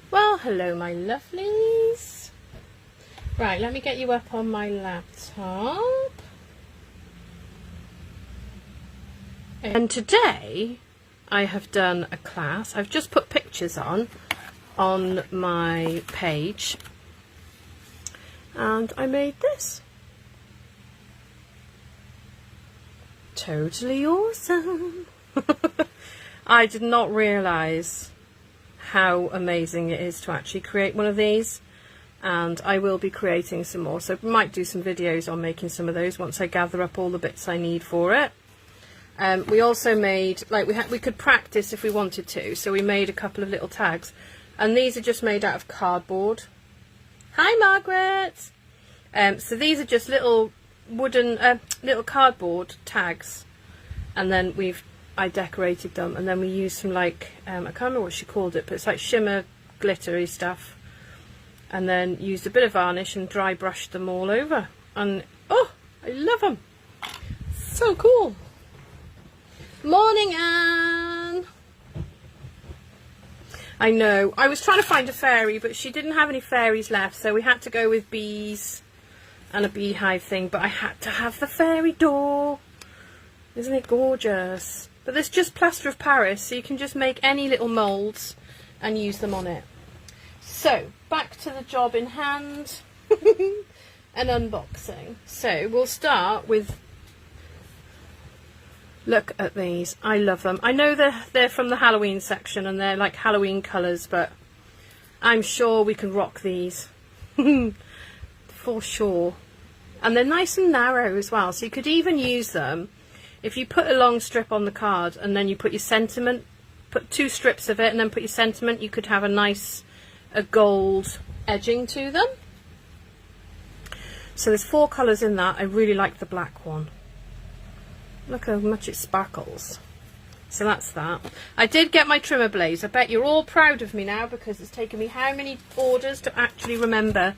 Well, hello my lovelies. Right, let me get you up on my laptop. And today I have done a class. I've just put pictures on my page, and I made this. Totally awesome. I did not realise how amazing it is to actually create one of these, and I will be creating some more, so I might do some videos on making some of those once I gather up all the bits I need for it. We also made, like, we could practice if we wanted to, so we made a couple of little tags, and these are just made out of cardboard. Hi Margaret! So these are just little wooden, little cardboard tags, and then I decorated them, and then we used some, like, I can't remember what she called it, but it's like shimmer glittery stuff, and then used a bit of varnish and dry brushed them all over, and oh, I love them. So cool. Morning, Anne. I know, I was trying to find a fairy, but she didn't have any fairies left, so we had to go with bees and a beehive thing, but I had to have the fairy door. Isn't it gorgeous? But there's just plaster of Paris, so you can just make any little moulds and use them on it. So, back to the job in hand. An unboxing. So, we'll start with... Look at these. I love them. I know they're from the Halloween section and they're like Halloween colours, but I'm sure we can rock these. For sure. And they're nice and narrow as well, so you could even use them if you put a long strip on the card and then you put your sentiment, put 2 strips of it and then put your sentiment, you could have a gold edging to them. So there's 4 colours in that. I really like the black one. Look how much it sparkles. So that's that. I did get my trimmer blades. I bet you're all proud of me now because it's taken me how many orders to actually remember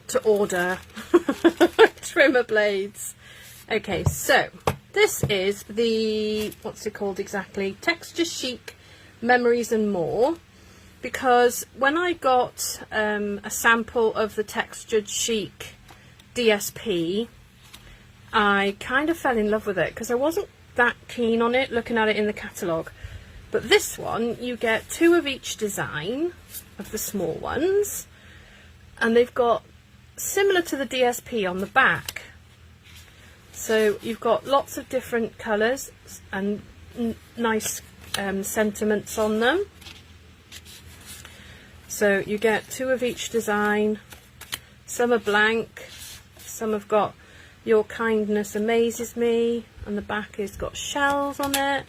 to order trimmer blades. Okay, so this is the, what's it called exactly? Texture Chic Memories and More. Because when I got a sample of the Textured Chic DSP, I kind of fell in love with it because I wasn't that keen on it looking at it in the catalogue. But this one, you get 2 of each design of the small ones, and they've got similar to the DSP on the back. So you've got lots of different colours and nice sentiments on them. So you get 2 of each design. Some are blank, some have got Your Kindness Amazes Me, and the back has got shells on it.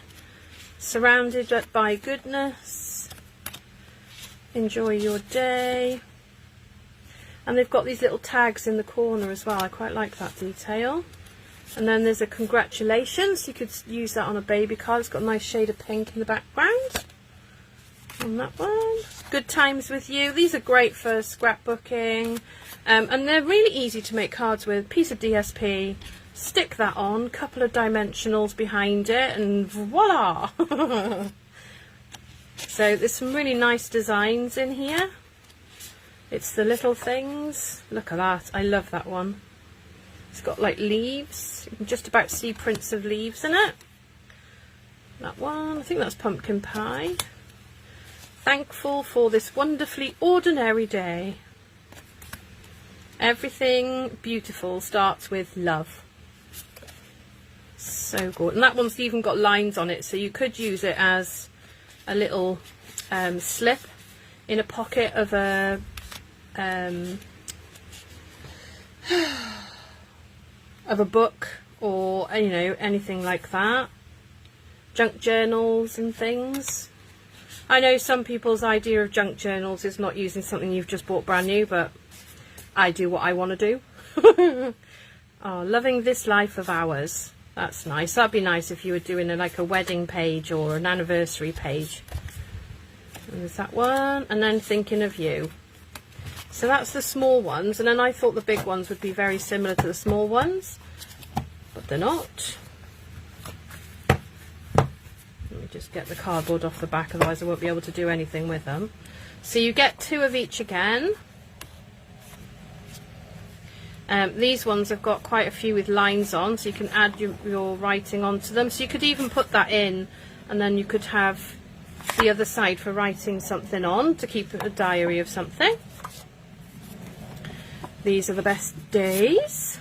Surrounded by Goodness, Enjoy Your Day. And they've got these little tags in the corner as well. I quite like that detail. And then there's a congratulations. You could use that on a baby card. It's got a nice shade of pink in the background. On that one. Good Times With You. These are great for scrapbooking. And they're really easy to make cards with. Piece of DSP, stick that on, couple of dimensionals behind it, and voila! So there's some really nice designs in here. It's the little things. Look at that. I love that one. It's got like leaves. You can just about see prints of leaves in it. That one. I think that's pumpkin pie. Thankful for this wonderfully ordinary day. Everything beautiful starts with love. So good. And that one's even got lines on it, so you could use it as a little slip in a pocket of a book, or, you know, anything like that. Junk journals and things. I know some people's idea of junk journals is not using something you've just bought brand new, but I do what I want to do. Oh, loving this life of ours. That's nice. That'd be nice if you were doing like a wedding page or an anniversary page. And there's that one. And then Thinking of You. So that's the small ones, and then I thought the big ones would be very similar to the small ones, but they're not. Let me just get the cardboard off the back, otherwise I won't be able to do anything with them. So you get 2 of each again. These ones have got quite a few with lines on, so you can add your writing onto them. So you could even put that in, and then you could have the other side for writing something on, to keep a diary of something. These are the best days.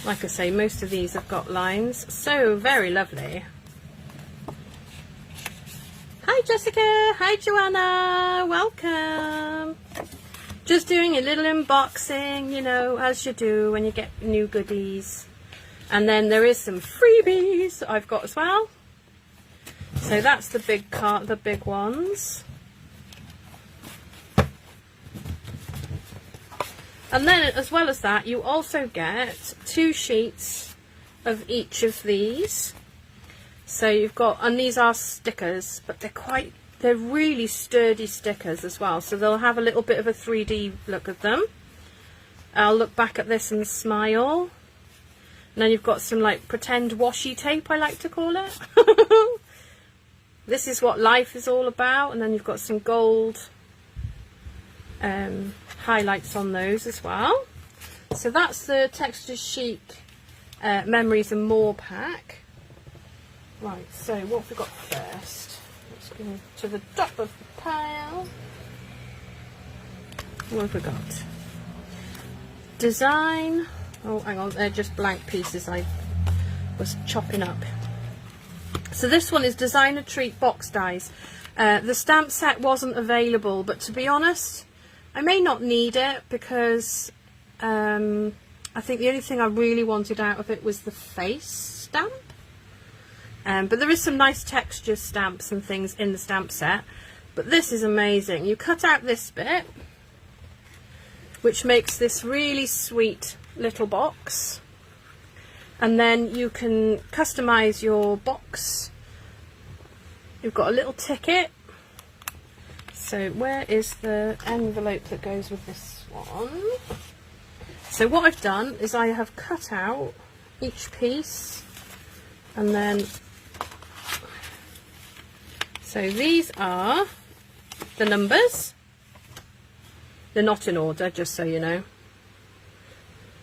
Like I say, most of these have got lines. So very lovely. Hi Jessica, hi Joanna, welcome. Just doing a little unboxing, you know, as you do when you get new goodies. And then there is some freebies that I've got as well. So that's the big cart, the big ones. And then as well as that, you also get 2 sheets of each of these. So you've got, and these are stickers, but they're really sturdy stickers as well. So they'll have a little bit of a 3D look at them. I'll look back at this and smile. And then you've got some like pretend washi tape, I like to call it. This is what life is all about. And then you've got some gold highlights on those as well. So that's the Texture Chic Memories and More pack. Right, so what have we got first? Let's go to the top of the pile. What have we got? Design. Oh, hang on, they're just blank pieces I was chopping up. So this one is Designer Treat Box Dies. The stamp set wasn't available, but to be honest, I may not need it because I think the only thing I really wanted out of it was the face stamp. But there is some nice texture stamps and things in the stamp set. But this is amazing. You cut out this bit, which makes this really sweet little box. And then you can customize your box. You've got a little ticket. So where is the envelope that goes with this one? So what I've done is I have cut out each piece, and then so these are the numbers. They're not in order, just so you know,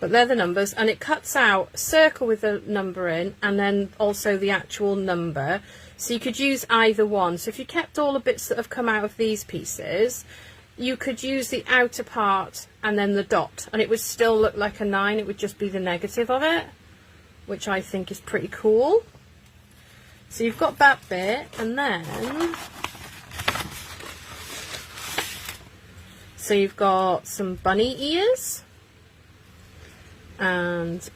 but they're the numbers, and it cuts out a circle with a number in and then also the actual number. So you could use either one. So if you kept all the bits that have come out of these pieces, you could use the outer part and then the dot, and it would still look like a 9. It would just be the negative of it, which I think is pretty cool. So you've got that bit, and then so you've got some bunny ears, and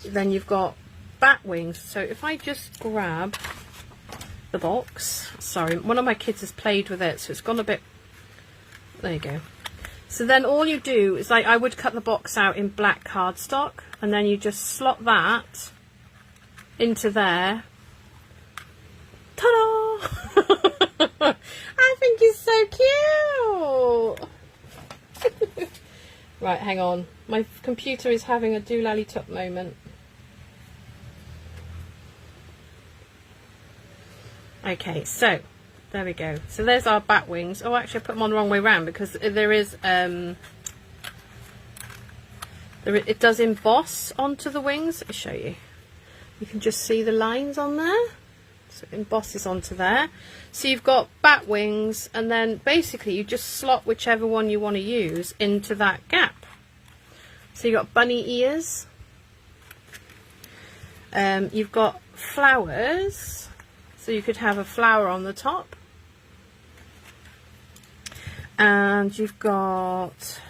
then you've got bat wings. So if I just grab the box, sorry, one of my kids has played with it, so it's gone a bit, there you go. So then all you do is, like, I would cut the box out in black cardstock, and then you just slot that into there. Ta-da! I think it's so cute. Right, hang on. My computer is having a doolally-tup moment. Okay, so there we go. So there's our bat wings. Oh, actually I put them on the wrong way around, because there is it does emboss onto the wings. Let me show you. You can just see the lines on there. So it embosses onto there. So you've got bat wings, and then basically you just slot whichever one you want to use into that gap. So you've got bunny ears. You've got flowers. So you could have a flower on the top. And you've got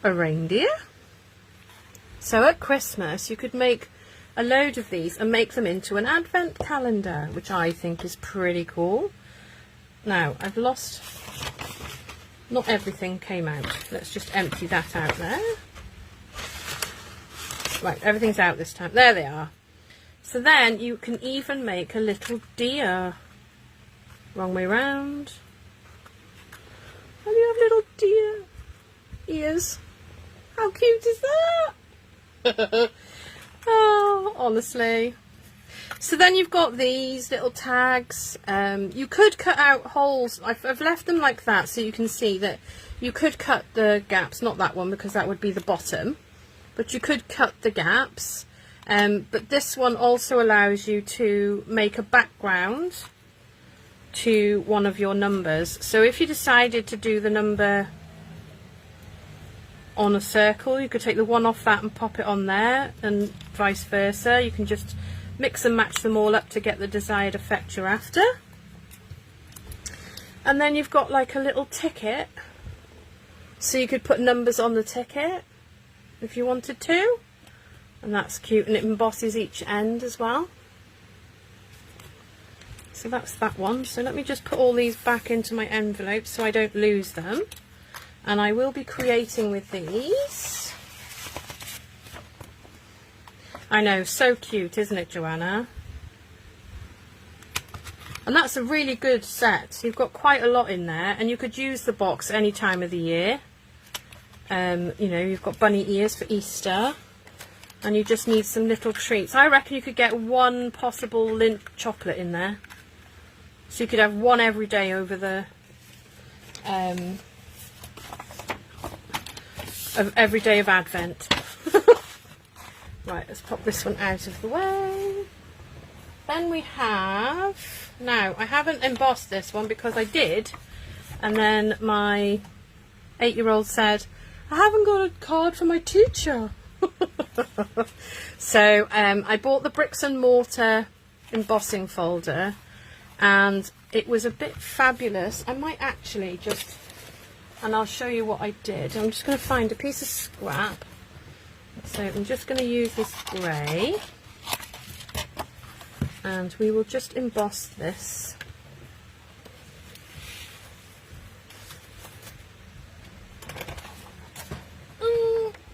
a reindeer. So at Christmas you could make a load of these and make them into an advent calendar, which I think is pretty cool. Now I've lost, not everything came out. Let's just empty that out there. Right, everything's out this time. There they are. So then you can even make a little deer. Wrong way round. little deer ears. How cute is that? Oh, honestly. So then you've got these little tags. You could cut out holes. I've left them like that so you can see that you could cut the gaps. Not that one because that would be the bottom. But you could cut the gaps. But this one also allows you to make a background to one of your numbers. So if you decided to do the number on a circle, you could take the one off that and pop it on there, and vice versa. You can just mix and match them all up to get the desired effect you're after. And then you've got like a little ticket, so you could put numbers on the ticket if you wanted to, and that's cute, and it embosses each end as well. So that's that one. So let me just put all these back into my envelope so I don't lose them. And I will be creating with these. I know, so cute, isn't it, Joanna? And that's a really good set. You've got quite a lot in there, and you could use the box any time of the year. You know, you've got bunny ears for Easter, and you just need some little treats. I reckon you could get one possible Lindt chocolate in there. So you could have one every day over the of every day of Advent. Right, let's pop this one out of the way. Then we have, now I haven't embossed this one because I did, and then my 8-year-old said, I haven't got a card for my teacher. So I bought the bricks and mortar embossing folder, and it was a bit fabulous. I might actually just, and I'll show you what I did. I'm just going to find a piece of scrap. So I'm just going to use this grey, and we will just emboss this.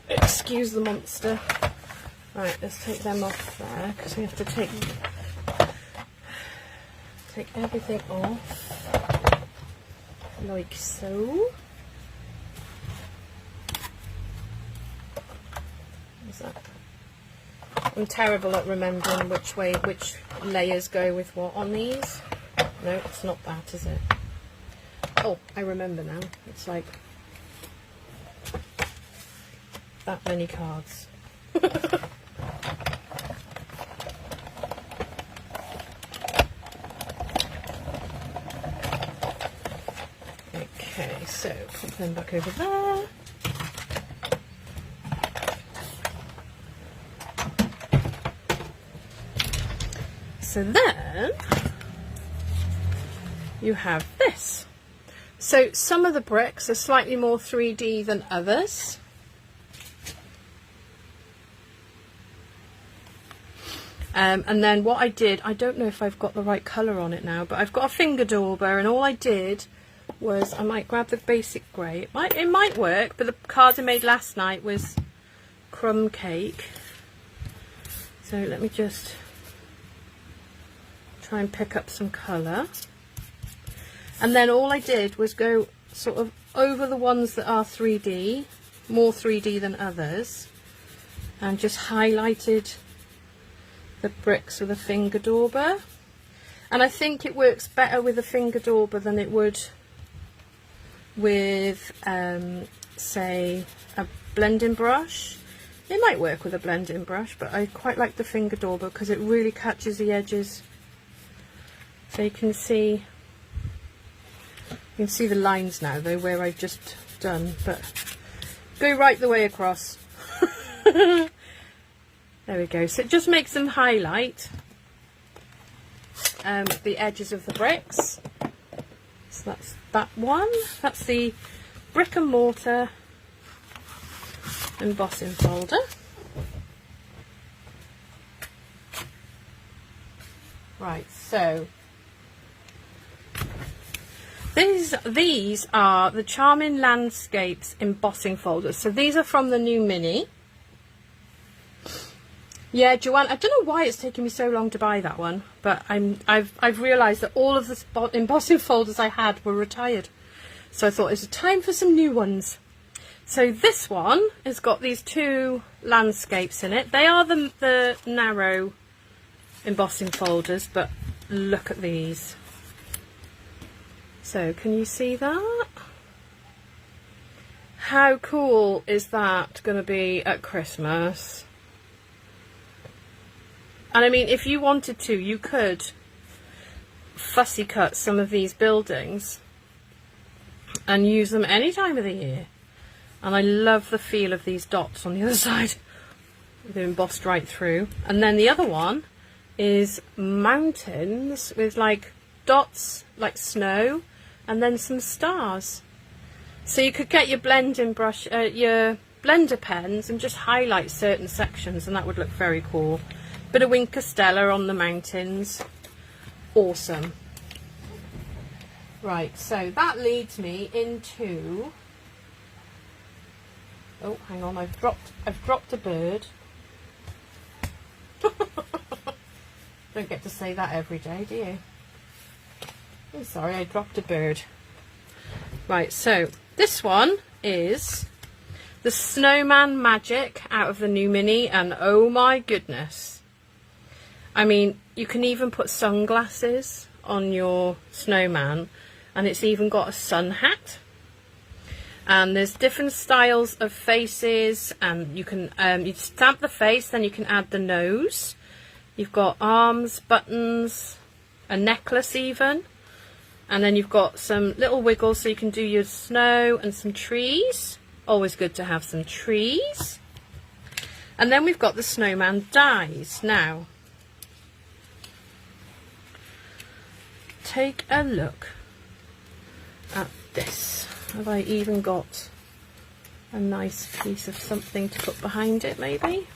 Excuse the monster. Right, let's take them off there because we have to take everything off like so. What's that? I'm terrible at remembering which layers go with what on these. No, it's not that, is it? Oh, I remember now. It's like that many cards. Okay, so put them back over there. So then you have this. So some of the bricks are slightly more 3D than others. And then what I did, I don't know if I've got the right colour on it now, but I've got a finger dauber, and all I did was, I might grab the basic grey. It might work, but the card I made last night was crumb cake. So let me just try and pick up some colour. And then all I did was go sort of over the ones that are 3D, more 3D than others, and just highlighted the bricks with a finger dauber. And I think it works better with a finger dauber than it would with say a blending brush. It might work with a blending brush, but I quite like the finger dauber because it really catches the edges. So you can see the lines now though where I've just done, but go right the way across. There we go. So it just makes them highlight the edges of the bricks. So that's that one. That's the brick and mortar embossing folder. Right, so these are the Charming Landscapes embossing folders. So these are from the new mini. Yeah, Joanne, I don't know why it's taken me so long to buy that one, but I've realised that all of the embossing folders I had were retired. So I thought it's time for some new ones. So this one has got these two landscapes in it. They are the narrow embossing folders, but look at these. So can you see that? How cool is that going to be at Christmas? And I mean, if you wanted to, you could fussy cut some of these buildings and use them any time of the year. And I love the feel of these dots on the other side. They're embossed right through. And then the other one is mountains with like dots like snow and then some stars. So you could get your blending brush, your blender pens, and just highlight certain sections, and that would look very cool. Bit of Wink Castella on the mountains. Awesome. Right, so that leads me into... Oh, hang on, I've dropped a bird. Don't get to say that every day, do you? I'm sorry, I dropped a bird. Right, so this one is the Snowman Magic out of the new mini, and oh my goodness. I mean, you can even put sunglasses on your snowman, and it's even got a sun hat. And there's different styles of faces, and you can you stamp the face, then you can add the nose. You've got arms, buttons, a necklace even. And then you've got some little wiggles so you can do your snow and some trees. Always good to have some trees. And then we've got the snowman dies. Now, take a look at this. Have I even got a nice piece of something to put behind it, maybe?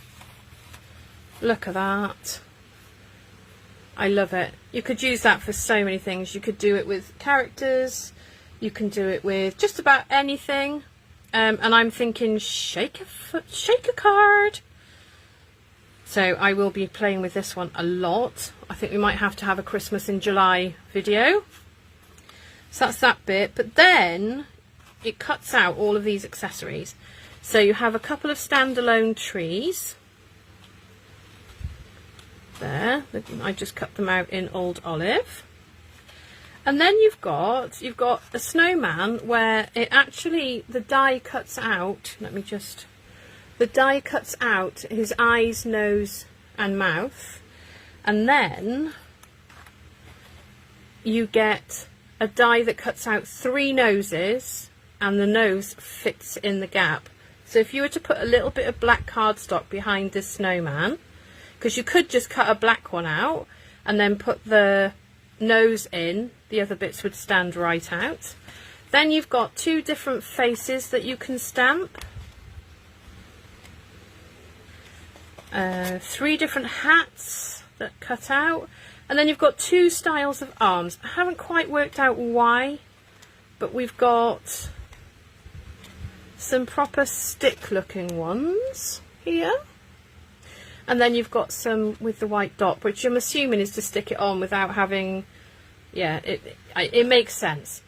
Look at that. I love it. You could use that for so many things. You could do it with characters. You can do it with just about anything. And I'm thinking shake a card. So I will be playing with this one a lot. I think we might have to have a Christmas in July video. So that's that bit. But then it cuts out all of these accessories. So you have a couple of standalone trees. There, I just cut them out in old olive. And then you've got a snowman where it actually, the die cuts out, the die cuts out his eyes, nose and mouth, and then you get a die that cuts out 3 noses, and the nose fits in the gap. So if you were to put a little bit of black cardstock behind this snowman, because you could just cut a black one out and then put the nose in, the other bits would stand right out. Then you've got 2 different faces that you can stamp, 3 different hats that cut out, and then you've got 2 styles of arms. I haven't quite worked out why, but we've got some proper stick looking ones here. And then you've got some with the white dot, which I'm assuming is to stick it on without having, yeah, it makes sense.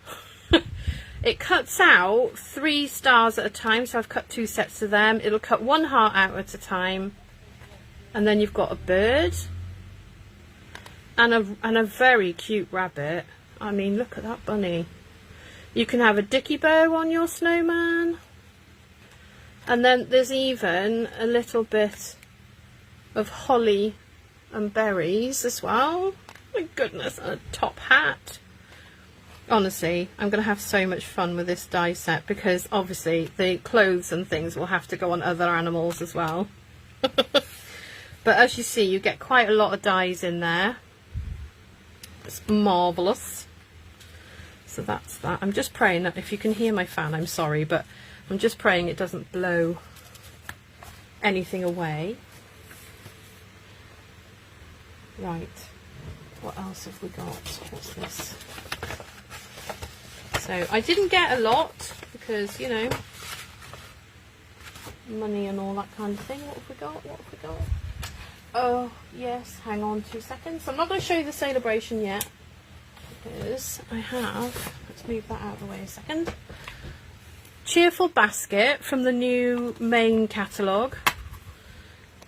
It cuts out 3 stars at a time, so I've cut 2 sets of them. It'll cut 1 heart out at a time. And then you've got a bird and a very cute rabbit. I mean, look at that bunny. You can have a dicky bow on your snowman. And then there's even a little bit of holly and berries as well. My goodness, and a top hat. Honestly, I'm going to have so much fun with this die set, because obviously the clothes and things will have to go on other animals as well. But as you see, you get quite a lot of dies in there. It's marvellous. So that's that. I'm just praying that if you can hear my fan, I'm sorry, but I'm just praying it doesn't blow anything away. Right, what else have we got? What's this? So I didn't get a lot because, you know, money and all that kind of thing. What have we got? What have we got? Oh, yes, hang on 2 seconds. I'm not going to show you the celebration yet because I have, let's Let's move that out of the way a second. Cheerful Basket from the new main catalogue.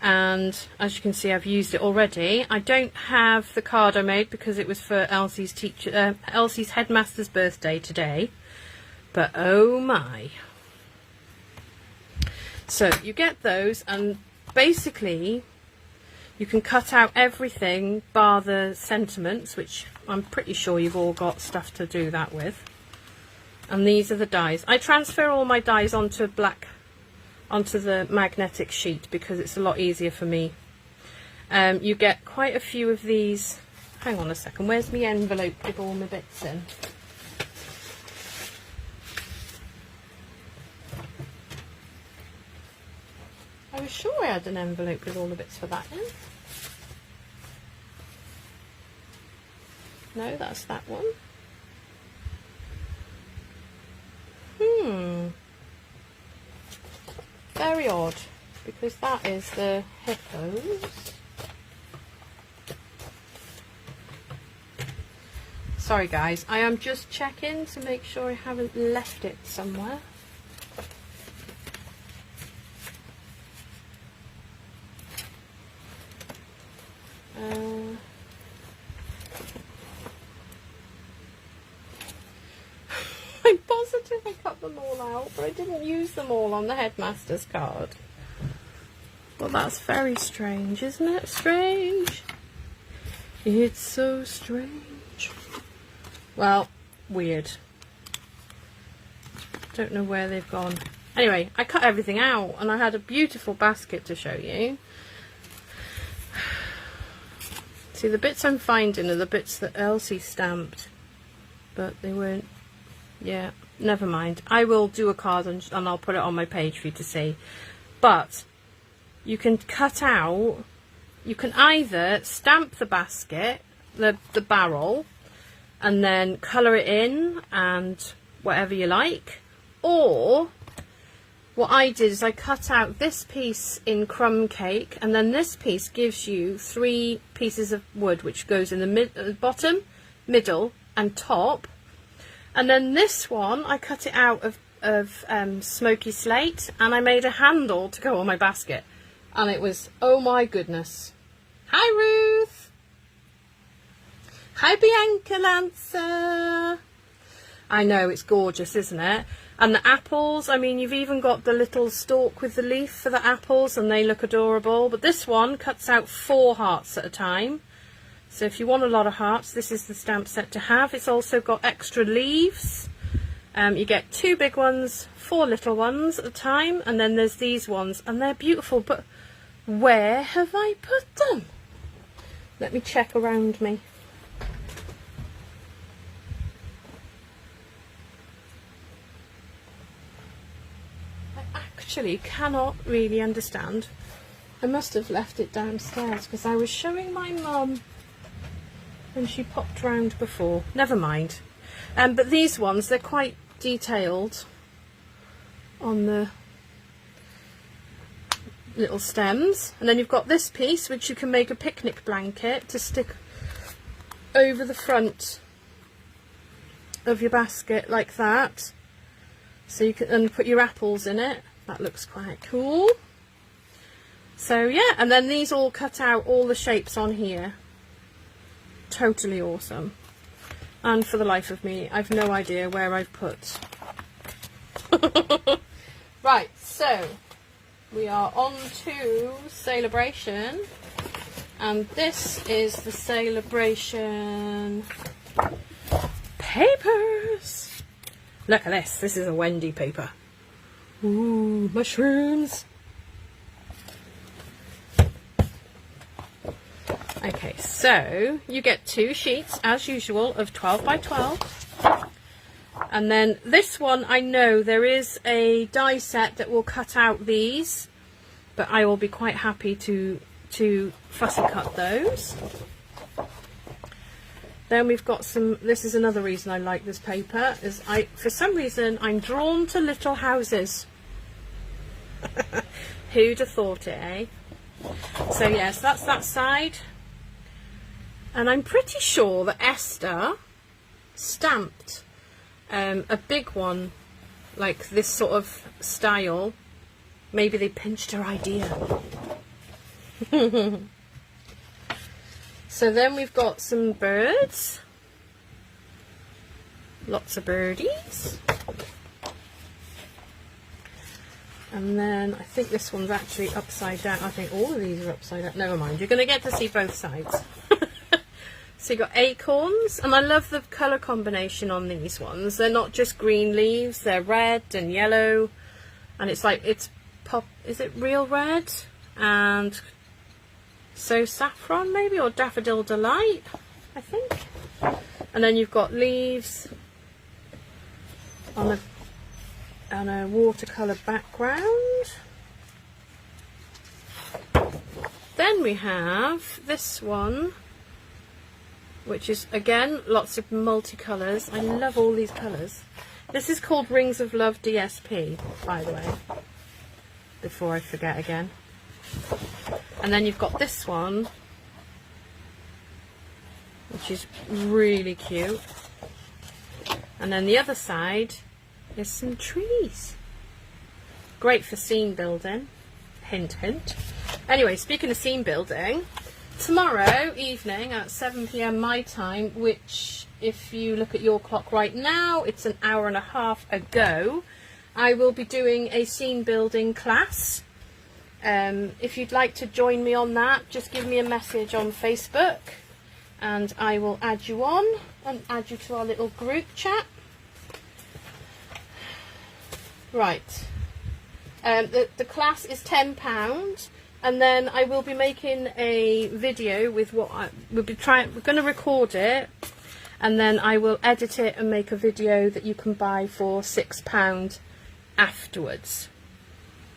And as you can see, I've used it already. I don't have the card I made because it was for Elsie's headmaster's birthday today. But oh my. So you get those, and basically you can cut out everything bar the sentiments, which I'm pretty sure you've all got stuff to do that with. And these are the dies. I transfer all my dies onto the magnetic sheet because it's a lot easier for me. You get quite a few of these. Hang on a second, where's my envelope with all my bits in? I was sure I had an envelope with all the bits for that in. No, that's that one. Very odd, because that is the hippos. Sorry guys, I am just checking to make sure I haven't left it somewhere. I'm positive I cut them all out, but I didn't use them all on the headmaster's card. Well, that's very strange, isn't it? Strange. It's so strange. Well, weird. Don't know where they've gone. Anyway, I cut everything out and I had a beautiful basket to show you. See, the bits I'm finding are the bits that Elsie stamped, but they weren't. Yeah, never mind. I will do a card and I'll put it on my page for you to see. But you can cut out, you can either stamp the basket, the barrel, and then colour it in and whatever you like. Or what I did is I cut out this piece in crumb cake, and then this piece gives you 3 pieces of wood, which goes in the bottom, middle and top. And then this one, I cut it out of smoky slate, and I made a handle to go on my basket. And it was, oh my goodness. Hi Ruth! Hi Bianca Lancer! I know, it's gorgeous, isn't it? And the apples, I mean, you've even got the little stalk with the leaf for the apples, and they look adorable. But this one cuts out 4 hearts at a time. So if you want a lot of hearts, this is the stamp set to have. It's also got extra leaves. You get 2 big ones, 4 little ones at a time, and then there's these ones, and they're beautiful. But where have I put them? Let me check around me. I actually cannot really understand. I must have left it downstairs because I was showing my mum when she popped round before. Never mind. But these ones, they're quite detailed on the little stems. And then you've got this piece, which you can make a picnic blanket to stick over the front of your basket like that. So you can then put your apples in it. That looks quite cool. So yeah, and then these all cut out all the shapes on here. Totally awesome. And for the life of me, I've no idea where I've put. Right, so we are on to Celebration, and this is the Celebration papers. Look at this. This is a Wendy paper. Ooh, mushrooms. Okay, so you get 2 sheets as usual of 12 by 12, and then this one, I know there is a die set that will cut out these, but I will be quite happy to fussy cut those. Then we've got some, this is another reason I like this paper, is for some reason I'm drawn to little houses. Who'd have thought it, eh? So yes, that's that side. And I'm pretty sure that Esther stamped a big one like this sort of style. Maybe they pinched her idea. So then we've got some birds. Lots of birdies. And then I think this one's actually upside down. I think all of these are upside down. Never mind, you're going to get to see both sides. So you've got acorns, and I love the colour combination on these ones. They're not just green leaves, they're red and yellow. And it's like, it's pop, is it real red? And so saffron maybe, or daffodil delight, I think. And then you've got leaves on a watercolour background. Then we have this one, which is again lots of multicolours. I love all these colours. This is called Rings of Love DSP, by the way, before I forget again. And then you've got this one, which is really cute. And then the other side is some trees. Great for scene building. Hint, hint. Anyway, speaking of scene building, tomorrow evening at 7 PM my time, which if you look at your clock right now, it's an hour and a half ago, I will be doing a scene building class. If you'd like to join me on that, just give me a message on Facebook and I will add you on and add you to our little group chat. Right. The class is £10, and then I will be making a video with what we're going to record it, and then I will edit it and make a video that you can buy for £6 afterwards.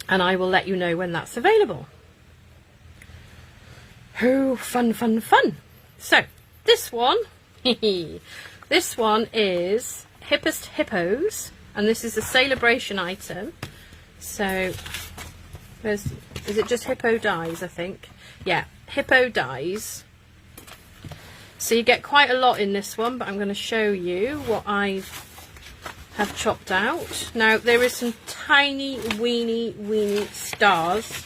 And I will let you know when that's available. Oh, fun, fun, fun. So, this one, this one is Hippest Hippos, and this is a Celebration item. So, is it just hippo dies, I think? Yeah, hippo dies. So you get quite a lot in this one, but I'm going to show you what I have chopped out. Now, there is some tiny, weeny stars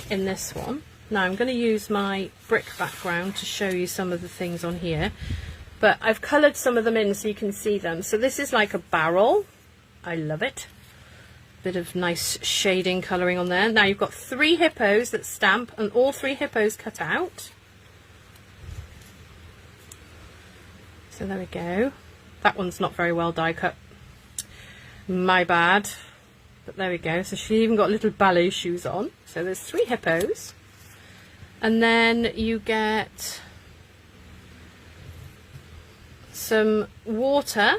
in this one. Now, I'm going to use my brick background to show you some of the things on here. But I've coloured some of them in so you can see them. So this is like a barrel. I love it. Bit of nice shading colouring on there. Now, you've got 3 hippos that stamp, and all 3 hippos cut out. So there we go. That one's not very well die cut. My bad. But there we go. So she even got little ballet shoes on. So there's 3 hippos. And then you get some water.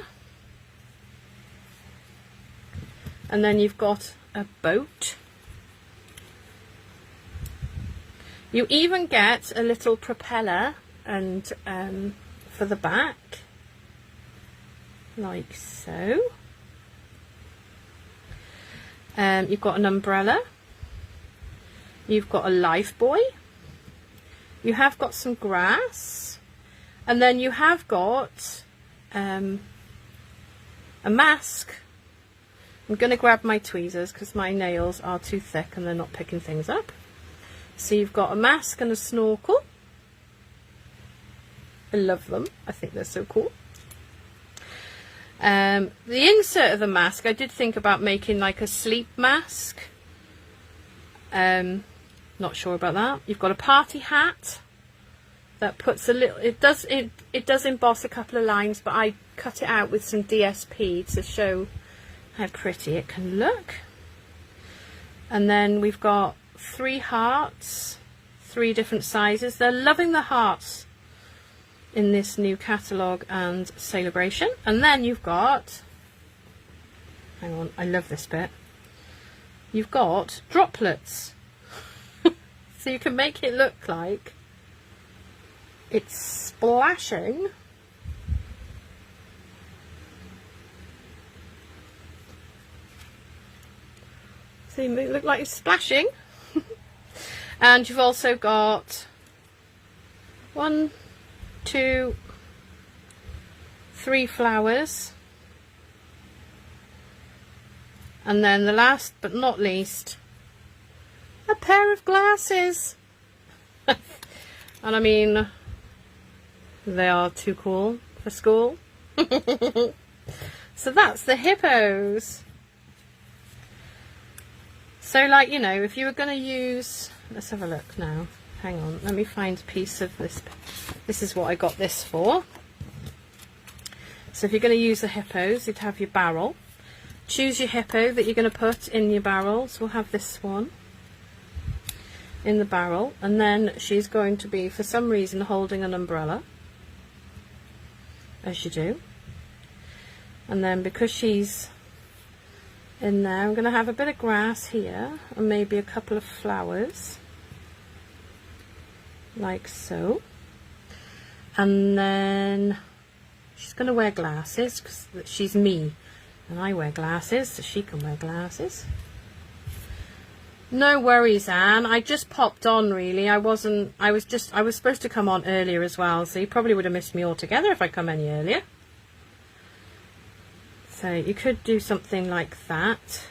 And then you've got a boat. You even get a little propeller and for the back, like so. You've got an umbrella. You've got a life buoy. You have got some grass, and then you have got a mask. I'm going to grab my tweezers because my nails are too thick and they're not picking things up. So you've got a mask and a snorkel. I love them. I think they're so cool. The insert of the mask, I did think about making like a sleep mask. Not sure about that. You've got a party hat that puts a little, it does emboss a couple of lines, but I cut it out with some DSP to show how pretty it can look. And then we've got 3 hearts, 3 different sizes. They're loving the hearts in this new catalogue and Celebration. And then you've got, hang on, I love this bit, you've got droplets. So you can make it look like it's splashing. So you make it look like it's splashing. And you've also got 1, 2, 3 flowers And then the last but not least, a pair of glasses. And I mean, they are too cool for school. So that's the hippos. So, like, you know, if you were going to use, let's have a look now. Hang on, let me find a piece of this. This is what I got this for. So if you're going to use the hippos, you'd have your barrel. Choose your hippo that you're going to put in your barrel. So we'll have this one in the barrel, and then she's going to be, for some reason, holding an umbrella, as you do. And then because she's in there, I'm going to have a bit of grass here and maybe a couple of flowers, like so. And then she's going to wear glasses because she's me and I wear glasses, so she can wear glasses. No worries, Anne. I just popped on, really. I was supposed to come on earlier as well, so you probably would have missed me altogether if I come any earlier. So you could do something like that.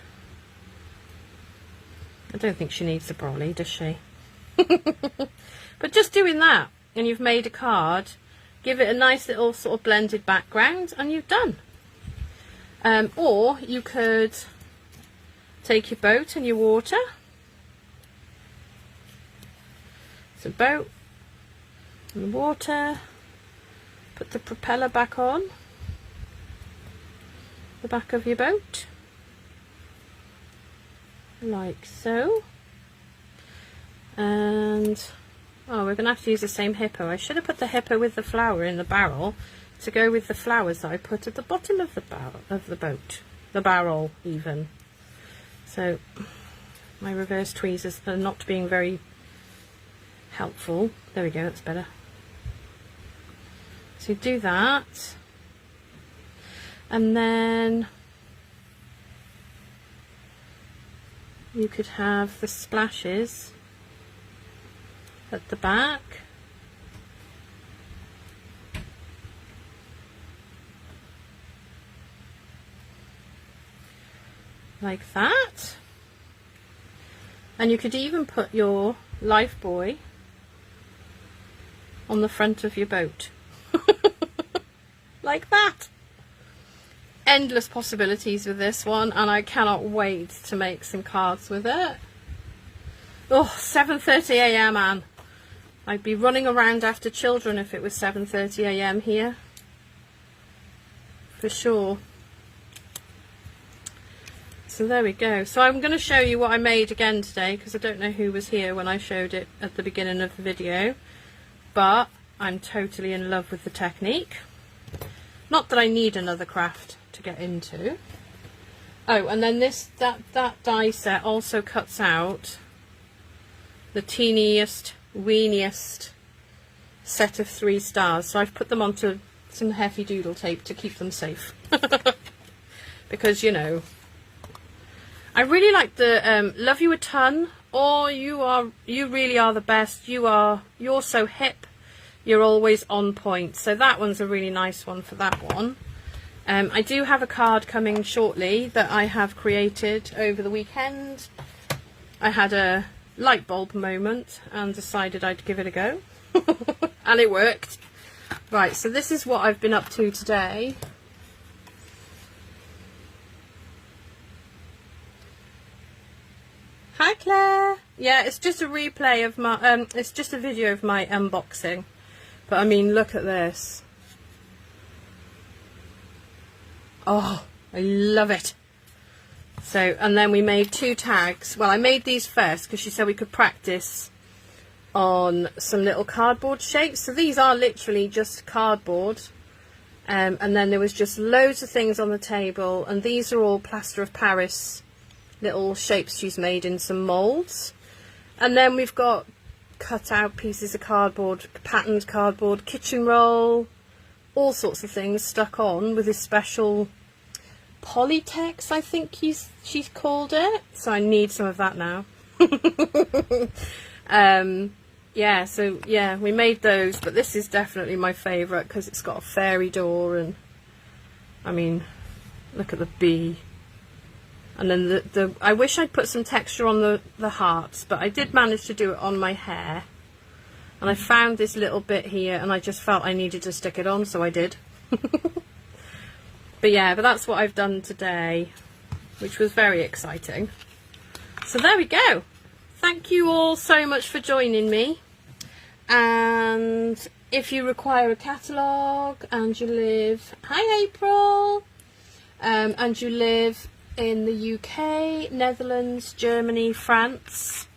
I don't think she needs a brolly, does she? But just doing that, and you've made a card, give it a nice little sort of blended background, and you've done. Or you could take your boat and your water. So boat and water, put the propeller back on the back of your boat, like so. And oh, we're going to have to use the same hippo. I should have put the hippo with the flower in the barrel to go with the flowers that I put at the bottom of the boat, the barrel even. So my reverse tweezers are not being very helpful. There we go, that's better. So you do that, and then you could have the splashes at the back. Like that. And you could even put your life buoy on the front of your boat. Like that. Endless possibilities with this one, and I cannot wait to make some cards with it. Oh, 7:30 a.m, Anne. I'd be running around after children if it was 7:30 a.m. here. For sure. So there we go. So I'm going to show you what I made again today, because I don't know who was here when I showed it at the beginning of the video. But I'm totally in love with the technique. Not that I need another craft to get into. Oh, and then that die set also cuts out the teeniest, weeniest set of 3 stars. So I've put them onto some heavy doodle tape to keep them safe. Because, you know, I really like the love you a ton, or you really are the best. You're so hip. You're always on point. So that one's a really nice one for that one. I do have a card coming shortly that I have created over the weekend. I had a light bulb moment and decided I'd give it a go. And it worked. Right, so this is what I've been up to today. Hi Claire! Yeah, it's just a replay of my, it's just a video of my unboxing. But I mean, look at this. Oh, I love it. So, and then we made 2 tags. Well, I made these first because she said we could practice on some little cardboard shapes. So these are literally just cardboard. And then there was just loads of things on the table. And these are all plaster of Paris little shapes she's made in some moulds. And then we've got cut out pieces of cardboard, patterned cardboard, kitchen roll, all sorts of things stuck on with this special Polytex, I think she's called it. So I need some of that now. Yeah, so yeah, we made those, but this is definitely my favourite because it's got a fairy door, and I mean, look at the bee. And then I wish I'd put some texture on the hearts, but I did manage to do it on my hair. And I found this little bit here and I just felt I needed to stick it on, so I did. But yeah, but that's what I've done today, which was very exciting. So there we go. Thank you all so much for joining me. And if you require a catalogue and you live, hi April, and you live in the UK, Netherlands, Germany, France,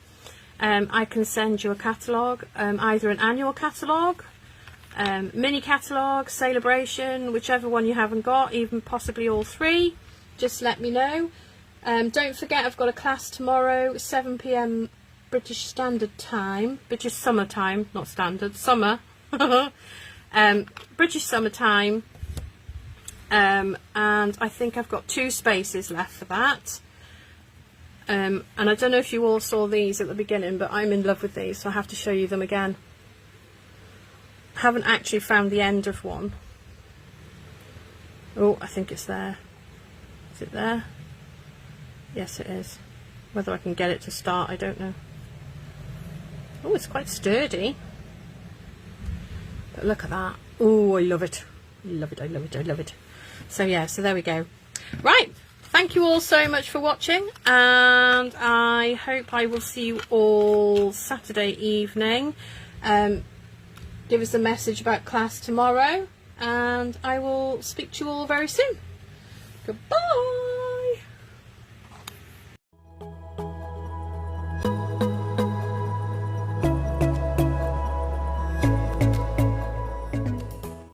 I can send you a catalogue, either an annual catalogue, mini catalogue, celebration, whichever one you haven't got, even possibly all three. Just let me know. Don't forget, I've got a class tomorrow, 7 PM British Standard Time, British Summer Time, not standard, summer, British Summer Time, and I think I've got 2 spaces left for that. And I don't know if you all saw these at the beginning, but I'm in love with these, so I have to show you them again. I haven't actually found the end of one. Oh, I think it's there. Is it there? Yes, it is. Whether I can get it to start, I don't know. Oh, it's quite sturdy. But look at that. Oh, I love it. I love it, I love it, I love it. So yeah, so there we go. Right, thank you all so much for watching, and I hope I will see you all Saturday evening. Give us a message about class tomorrow, and I will speak to you all very soon. Goodbye.